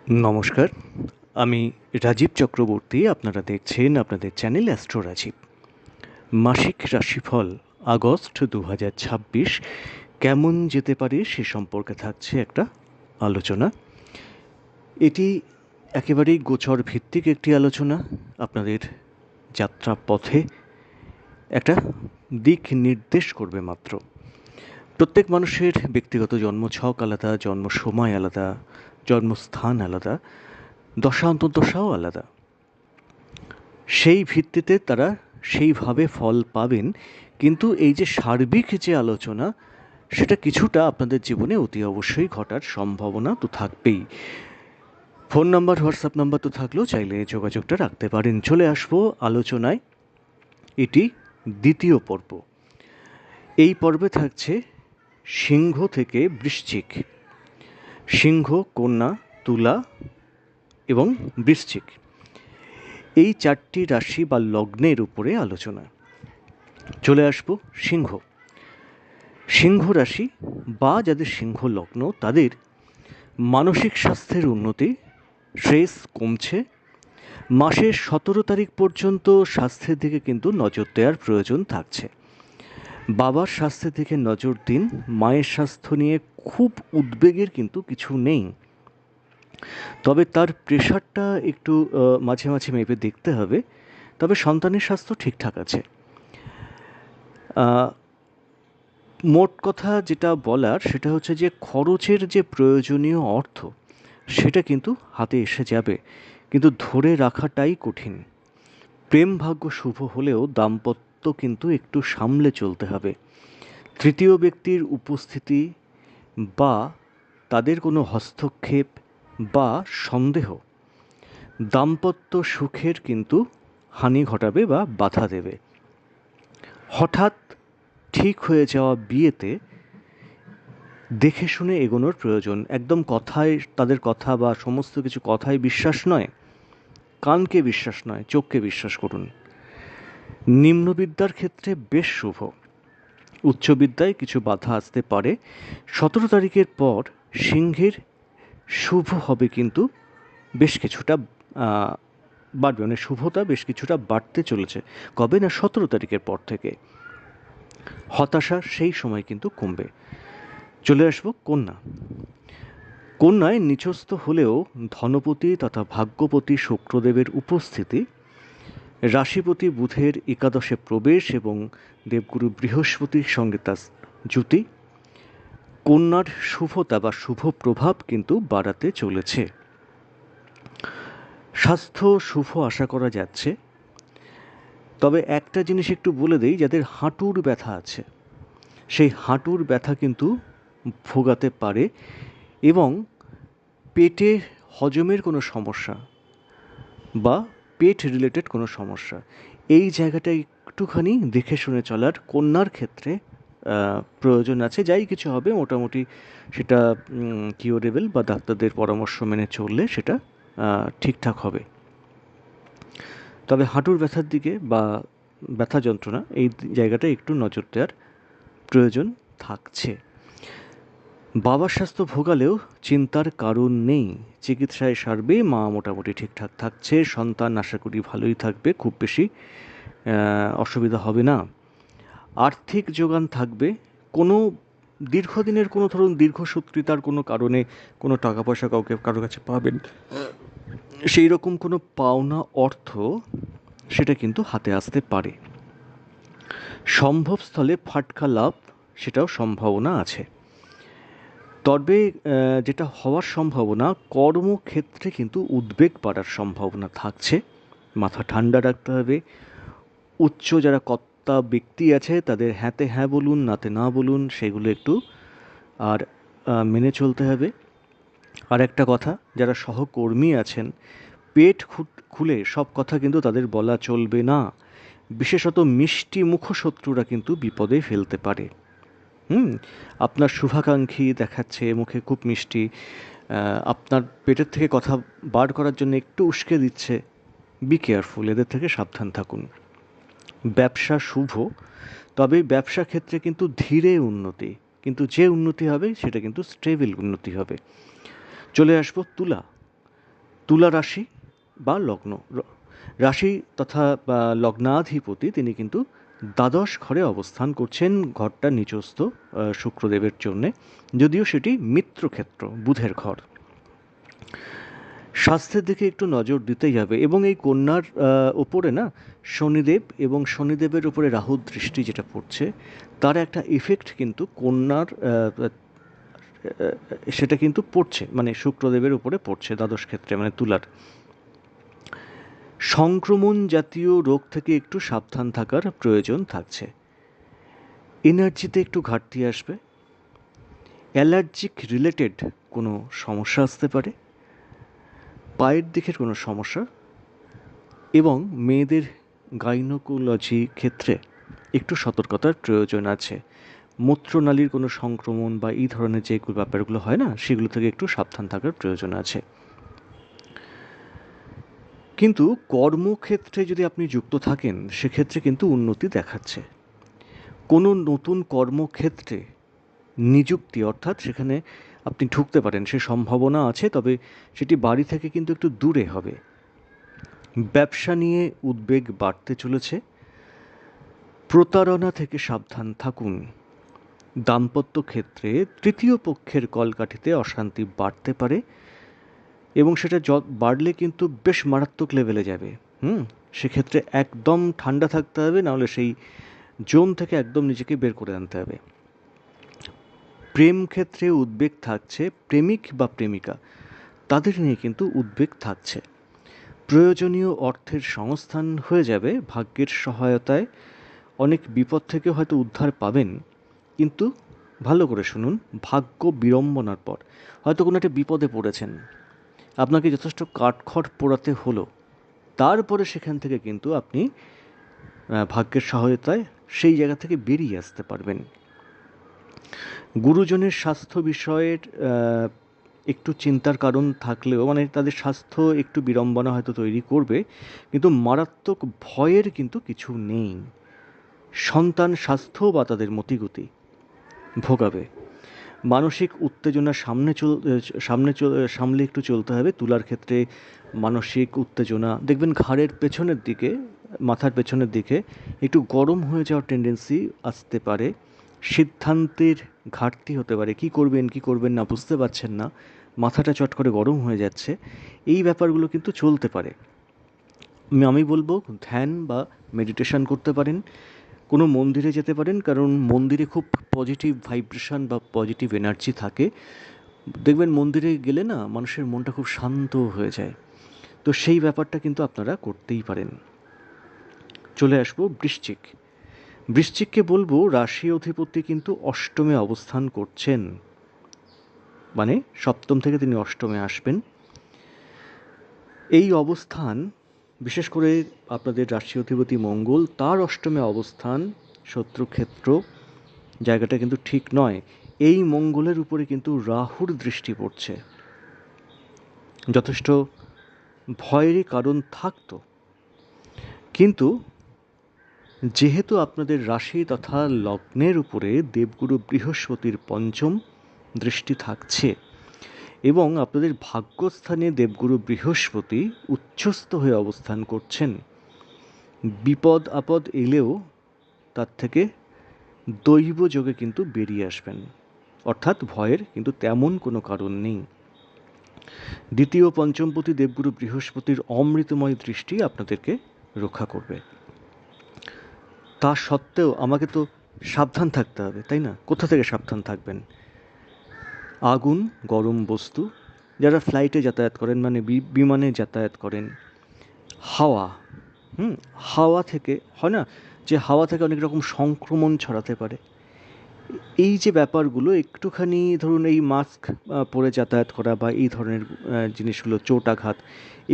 নমস্কার, আমি রাজীব চক্রবর্তী। আপনারা দেখছেন আপনাদের চ্যানেল অ্যাস্ট্রো রাজীব। মাসিক রাশিফল আগস্ট 2026 কেমন যেতে পারে সে সম্পর্কে থাকছে একটা আলোচনা। এটি একেবারেই গোচর ভিত্তিক একটি আলোচনা। আপনাদের যাত্রা পথে একটা দিক নির্দেশ করবে মাত্র। প্রত্যেক মানুষের ব্যক্তিগত জন্মছক আলাদা, জন্ম সময় আলাদা, জন্মস্থান আলাদা, দশা অন্তর্দশাও আলাদা। সেই ভিত্তিতে তারা সেইভাবে ফল পাবেন, কিন্তু এই যে সার্বিক যে আলোচনা, সেটা কিছুটা আপনাদের জীবনে অতি অবশ্যই ঘটার সম্ভাবনা তো থাকবেই। ফোন নাম্বার, হোয়াটসঅ্যাপ নাম্বার তো থাকলেও চাইলে যোগাযোগটা রাখতে পারেন। চলে আসবো আলোচনায়। এটি দ্বিতীয় পর্ব। এই পর্বে থাকছে সিংহ থেকে বৃশ্চিক, সিংহ, কন্যা, তুলা এবং বৃশ্চিক, এই চারটি রাশি বা লগ্নের উপরে আলোচনা। চলে আসবো সিংহ। সিংহ রাশি বা যাদের সিংহ লগ্ন, তাদের মানসিক স্বাস্থ্যের উন্নতি, স্ট্রেস কমছে। মাসের 17 তারিখ পর্যন্ত স্বাস্থ্যের দিকে কিন্তু নজর দেওয়ার প্রয়োজন থাকছে। বাবার স্বাস্থ্যের দিকে নজর দিন। মায়ের স্বাস্থ্য নিয়ে খুব উদ্বেগের কিন্তু কিছু নেই, তবে তার প্রেশারটা একটু মাঝে মাঝে মেপে দেখতে হবে। তবে সন্তানের স্বাস্থ্য ঠিকঠাক আছে। মোট কথা যেটা বলার সেটা হচ্ছে যে খরচের যে প্রয়োজনীয় অর্থ, সেটা কিন্তু হাতে এসে যাবে, কিন্তু ধরে রাখাটাই কঠিন। প্রেম ভাগ্য শুভ হলেও দাম্পত্য কিন্তু একটু সামলে চলতে হবে। তৃতীয় ব্যক্তির উপস্থিতি বা তাদের কোনো হস্তক্ষেপ বা সন্দেহ দাম্পত্য সুখের কিন্তু হানি ঘটাবে বা বাধা দেবে। হঠাৎ ঠিক হয়ে যাওয়া বিয়েতে দেখে শুনে এগোনোর প্রয়োজন। একদম কথায়, তাদের কথা বা সমস্ত কিছু কথায় বিশ্বাস নয়, কানকে বিশ্বাস নয়, চোখকে বিশ্বাস করুন। নিম্নবিদ্যার ক্ষেত্রে বেশ শুভ, উচ্চবিদ্যায় কিছু বাধা আসতে পারে। 17 তারিখের পর সিংহের শুভ হবে কিন্তু বেশ কিছুটা বাড়বে, মানে শুভতা বেশ কিছুটা বাড়তে চলেছে। কবে না, 17 তারিখের পর থেকে। হতাশা সেই সময় কিন্তু কমবে। চলে আসবো কন্যা। কন্যায় নিচস্থ হলেও ধনপতি তথা ভাগ্যপতি শুক্রদেবের উপস্থিতি, রাশিপতি বুধের একাদশে প্রবেশ এবং দেবগুরু বৃহস্পতির সঙ্গে তার জুতি কন্যার শুভতা বা শুভ প্রভাব কিন্তু বাড়াতে চলেছে। স্বাস্থ্য শুভ আশা করা যাচ্ছে। তবে একটা জিনিস একটু বলে দেই, যাদের হাঁটুর ব্যথা আছে, সেই হাঁটুর ব্যথা কিন্তু ভোগাতে পারে, এবং পেটে হজমের কোনো সমস্যা বা পেট রিলেটেড কোনো সমস্যা, এই জায়গাটা একটুখানি দেখে শুনে চলার কন্যার ক্ষেত্রে প্রয়োজন আছে। যাই কিছু হবে মোটামুটি সেটা কিওরেবল বা ডাক্তারদের পরামর্শ মেনে চললে সেটা ঠিকঠাক হবে। তবে হাঁটুর ব্যথার দিকে বা ব্যথা যন্ত্রণা, এই জায়গাটা একটু নজর দেওয়ার প্রয়োজন থাকছে। বাবার স্বাস্থ্য ভোগালেও চিন্তার কারণ নেই, চিকিৎসায় সারবে। মা মোটামুটি ঠিকঠাক থাকছে। সন্তান আশা করি ভালোই থাকবে, খুব বেশি অসুবিধা হবে না। আর্থিক যোগান থাকবে। কোনো দীর্ঘদিনের কোনো ধরুন দীর্ঘসূত্রিতার কোনো কারণে কোনো টাকা পয়সা কারো কাছে পাবেন, সেই রকম কোনো পাওনা অর্থ সেটা কিন্তু হাতে আসতে পারে। সম্ভবস্থলে ফাটকা লাভ, সেটাও সম্ভাবনা আছে। তবে যেটা হওয়ার সম্ভাবনা, কর্মক্ষেত্রে কিন্তু উদ্বেগ বাড়ার সম্ভাবনা থাকছে। মাথা ঠান্ডা রাখতে হবে। উচ্চ যারা কর্তা ব্যক্তি আছে তাদের হ্যাঁতে হ্যাঁ বলুন, নাতে না বলুন, সেগুলো একটু আর মেনে চলতে হবে। আর একটা কথা, যারা সহকর্মী আছেন, পেট খুলে সব কথা কিন্তু তাদের বলা চলবে না। বিশেষত মিষ্টি মুখশত্রুরা কিন্তু বিপদে ফেলতে পারে। আপনার শুভাকাঙ্ক্ষী দেখাচ্ছে, মুখে খুব মিষ্টি, আপনার পেটের থেকে কথা বার করার জন্য একটু উস্কে দিচ্ছে। বি কেয়ারফুল, এদের থেকে সাবধান থাকুন। ব্যবসা শুভ, তবে ব্যবসা ক্ষেত্রে কিন্তু ধীরে উন্নতি, কিন্তু যে উন্নতি হবে সেটা কিন্তু স্টেবল উন্নতি হবে। চলে আসবো তুলা। তুলা রাশি বা লগ্ন, রাশি তথা লগ্নাধিপতি তিনি কিন্তু দ্বাদশ ঘরে অবস্থান করছেন, ঘরটা নিচস্থ শুক্রদেবের জন্যে, যদিও সেটি মিত্রক্ষেত্র, বুধের ঘর। স্বাস্থ্যের দিকে একটু নজর দিতেই হবে, এবং এই কন্যার ওপরে না শনিদেব এবং শনিদেবের উপরে রাহুর দৃষ্টি যেটা পড়ছে, তার একটা ইফেক্ট কিন্তু কন্যার সেটা কিন্তু পড়ছে, মানে শুক্রদেবের উপরে পড়ছে দ্বাদশ ক্ষেত্রে, মানে তুলার। সংক্রমণ জাতীয় রোগ থেকে একটু সাবধান থাকার প্রয়োজন থাকছে। এনার্জিতে একটু ঘাটতি আসবে, অ্যালার্জিক রিলেটেড কোনো সমস্যা আসতে পারে, পায়ের দিকের কোনো সমস্যা, এবং মেয়েদের গাইনোকোলজি ক্ষেত্রে একটু সতর্কতার প্রয়োজন আছে। মূত্রনালীর কোনো সংক্রমণ বা এই ধরনের যে ব্যাপারগুলো হয় না, সেগুলো থেকে একটু সাবধান থাকার প্রয়োজন আছে। কিন্তু কর্মক্ষেত্রে যদি আপনি যুক্ত থাকেন, সেক্ষেত্রে কিন্তু উন্নতি দেখাচ্ছে। কোনো নতুন কর্মক্ষেত্রে নিযুক্তি, অর্থাৎ সেখানে আপনি ঢুকতে পারেন, সে সম্ভাবনা আছে, তবে সেটি বাড়ি থেকে কিন্তু একটু দূরে হবে। ব্যবসা নিয়ে উদ্বেগ বাড়তে চলেছে, প্রতারণা থেকে সাবধান থাকুন। দাম্পত্য ক্ষেত্রে তৃতীয় পক্ষের কলকাঠিতে অশান্তি বাড়তে পারে, এবং সেটা বাড়লে কিন্তু বেশ মারাত্মক লেভেলে যাবে। সেক্ষেত্রে একদম ঠান্ডা থাকতে হবে, নাহলে সেই জোন থেকে একদম নিজেকে বের করে আনতে হবে। প্রেম ক্ষেত্রে উদ্বেগ থাকছে, প্রেমিক বা প্রেমিকা তাদের নিয়ে কিন্তু উদ্বেগ থাকছে। প্রয়োজনীয় অর্থের সংস্থান হয়ে যাবে, ভাগ্যের সহায়তায় অনেক বিপদ থেকে হয়তো উদ্ধার পাবেন। কিন্তু ভালো করে শুনুন, ভাগ্য বিড়ম্বনার পর হয়তো কোনো একটা বিপদে পড়েছেন, আপনাকে যথেষ্ট কাঠখড় পোড়াতে হলো, তারপরে সেখান থেকে কিন্তু আপনি ভাগ্যের সহায়তায় সেই জায়গা থেকে বেরিয়ে আসতে পারবেন। গুরুজনের স্বাস্থ্য বিষয়ের একটু চিন্তার কারণ থাকলেও, মানে তাদের স্বাস্থ্য একটু বিড়ম্বনা হয়তো তৈরি করবে, কিন্তু মারাত্মক ভয়ের কিন্তু কিছু নেই। সন্তান স্বাস্থ্য বা তাদের মতিগতি ভোগাবে। মানসিক উত্তেজনা সামলে একটু চলতে হবে। তুলার ক্ষেত্রে মানসিক উত্তেজনা দেখবেন ঘাড়ের পেছনের দিকে, মাথার পেছনের দিকে একটু গরম হয়ে যাওয়ার টেন্ডেন্সি আসতে পারে। সিদ্ধান্তের ঘাটতি হতে পারে, কী করবেন না বুঝতে পারছেন না, মাথাটা চট করে গরম হয়ে যাচ্ছে, এই ব্যাপারগুলো কিন্তু চলতে পারে। আমি বলবো ধ্যান বা মেডিটেশন করতে পারেন, কোনো মন্দিরে যেতে পারেন, কারণ মন্দিরে খুব পজিটিভ ভাইব্রেশন বা পজিটিভ এনার্জি থাকে। দেখবেন মন্দিরে গেলে না মানুষের মনটা খুব শান্ত হয়ে যায়, তো সেই ব্যাপারটা কিন্তু আপনারা করতেই পারেন। চলে আসবো বৃশ্চিক। বৃশ্চিককে বলবো রাশি অধিপতি কিন্তু অষ্টমে অবস্থান করছেন, মানে সপ্তম থেকে তিনি অষ্টমে আসবেন। এই অবস্থান, বিশেষ করে আপনাদের রাশি অধিপতি মঙ্গল, তার অষ্টমে অবস্থান শত্রুক্ষেত্র, জায়গাটা কিন্তু ঠিক নয়। এই মঙ্গলের উপরে কিন্তু রাহুর দৃষ্টি পড়ছে, যথেষ্ট ভয়েরই কারণ থাকতো। কিন্তু যেহেতু আপনাদের রাশি তথা লগ্নের উপরে দেবগুরু বৃহস্পতির পঞ্চম দৃষ্টি থাকছে, এবং আপনাদের ভাগ্যস্থানে দেবগুরু বৃহস্পতি উচ্চস্থ হয়ে অবস্থান করছেন, বিপদ আপদ এলেও তার থেকে দৈব যোগে কিন্তু বেরিয়ে আসবেন, অর্থাৎ ভয়ের কিন্তু তেমন কোনো কারণ নেই। দ্বিতীয় পঞ্চমপতি দেবগুরু বৃহস্পতির অমৃতময় দৃষ্টি আপনাদেরকে রক্ষা করবে। তা সত্ত্বেও আমাকে তো সাবধান থাকতে হবে, তাই না? কোথা থেকে সাবধান থাকবেন? আগুন, গরম বস্তু, যারা ফ্লাইটে যাতায়াত করেন, মানে বিমানে যাতায়াত করেন, হাওয়া, হাওয়া থেকে হয় না যে হাওয়া থেকে অনেক রকম সংক্রমণ ছড়াতে পারে, এই যে ব্যাপারগুলো একটুখানি ধরুন এই মাস্ক পরে যাতায়াত করা বা এই ধরনের জিনিসগুলো, চোট আঘাত,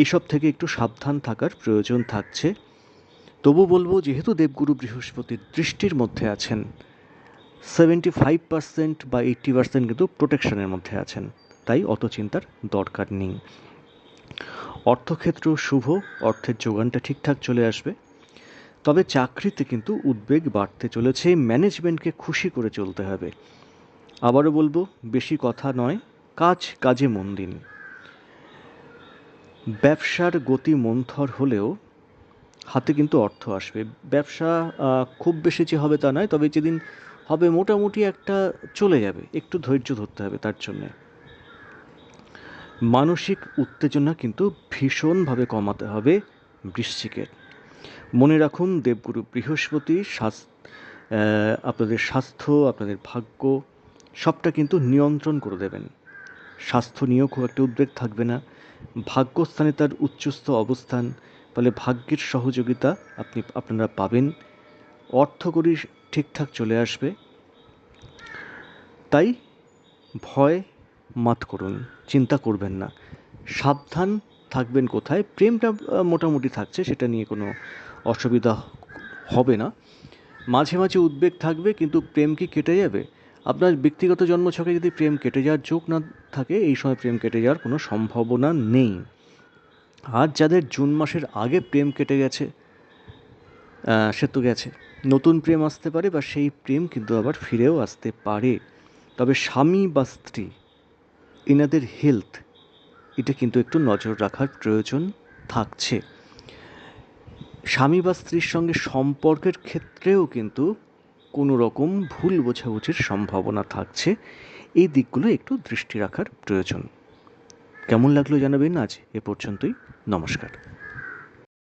এইসব থেকে একটু সাবধান থাকার প্রয়োজন থাকছে। তবু বলবো, যেহেতু দেবগুরু বৃহস্পতির দৃষ্টির মধ্যে আছেন, 75% বা 80% কিন্তু প্রোটেকশনের মধ্যে আছেন, তাই অত চিন্তার দরকার নেই। অর্থক্ষেত্র শুভ, অর্থের যোগানটা ঠিকঠাক চলে আসবে। তবে চাকরিতে কিন্তু উদ্বেগ বাড়তে চলেছে, ম্যানেজমেন্টকে খুশি করে চলতে হবে। আবারও বলবো, বেশি কথা নয়, কাজে মন দিন। ব্যবসার গতি মন্থর হলেও হাতে কিন্তু অর্থ আসবে। ব্যবসা খুব বেশি যে হবে তা নয়, তবে যেদিন হবে মোটামুটি একটা চলে যাবে, একটু ধৈর্য ধরতে হবে তার জন্যে। মানসিক উত্তেজনা কিন্তু ভীষণভাবে কমাতে হবে বৃশ্চিকের। মনে রাখুন, দেবগুরু বৃহস্পতি আপনাদের স্বাস্থ্য, আপনাদের ভাগ্য সবটা কিন্তু নিয়ন্ত্রণ করে দেবেন। স্বাস্থ্য নিয়েও খুব একটা উদ্বেগ থাকবে না। ভাগ্যস্থানে তার উচ্চস্থ অবস্থান, ফলে ভাগ্যের সহযোগিতা আপনারা পাবেন। অর্থকড়ি ঠিকঠাক চলে আসবে। তাই ভয় মাত করুন, চিন্তা করবেন না। সাবধান থাকবেন কোথায়? প্রেমটা মোটামুটি থাকছে, সেটা নিয়ে কোনো অসুবিধা হবে না। মাঝে মাঝে উদ্বেগ থাকবে, কিন্তু প্রেম কি কেটে যাবে? আপনার ব্যক্তিগত জন্মছকে যদি প্রেম কেটে যাওয়ার যোগ না থাকে, এই সময় প্রেম কেটে যাওয়ার কোনো সম্ভাবনা নেই। আর যাদের জুন মাসের আগে প্রেম কেটে গেছে, সে তো গেছে। নতুন প্রেম আসতে পারে, বা সেই প্রেম কিন্তু আবার ফিরেও আসতে পারে। তবে স্বামী বা স্ত্রী, এনাদের হেলথ, এটা কিন্তু একটু নজর রাখার প্রয়োজন থাকছে। স্বামী বা স্ত্রীর সঙ্গে সম্পর্কের ক্ষেত্রেও কিন্তু কোনো রকম ভুল বোঝাবুঝির সম্ভাবনা থাকছে। এই দিকগুলো একটু দৃষ্টি রাখার প্রয়োজন। কেমন লাগলো জানাবেন। আজ এ পর্যন্তই। নমস্কার।